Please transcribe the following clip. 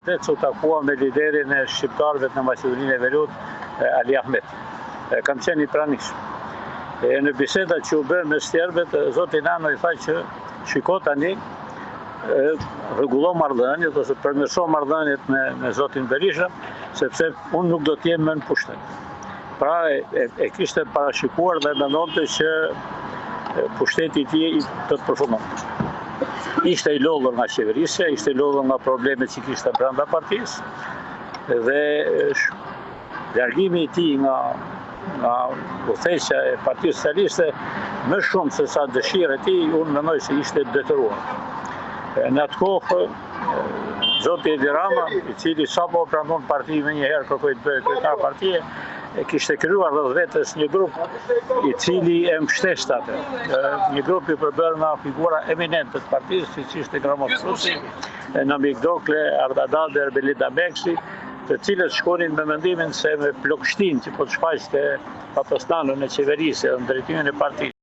Që takua me liderin e shqiptarëve në Maqedoninë e Veriut, Ali Ahmet. Kam qenë i pranishëm. Në bisedat që u bërë me stjerbet, zoti Nano i tha që shiko tani, rregullo marrëdhëniet ose përmirëso marrëdhëniet me zotin Berisha, sepse unë nuk do të jem më në pushtet. Pra e kishte parashikuar dhe mendonte që pushteti i tij do të përfundonte. Ishte i lodhur nga qeverisja, ishte i lodhur nga problemet që kishte brenda partisë dhe largimi i tij nga udhëheqja e Partisë Socialiste më shumë se sa dëshira e tij, unë mendoj se ishte detyruar. Në atë kohë, zoti Edi Rama, i cili sapo pranon parti më njëherë kërkoi të bëhej kryetar partie, kishte krijuar rreth vetes një grup i cili e mbështeste atë. Një grup i përbërë nga figura eminente të partisë, siç ishte Gramo Frusi, Namik Dokle, Arda Dade, Erbelida Beksi, të cilët shkonin me mendimin se me plokshtin që po të shfaqte Papaslanën e qeverisë dhe në drejtimin e partisë.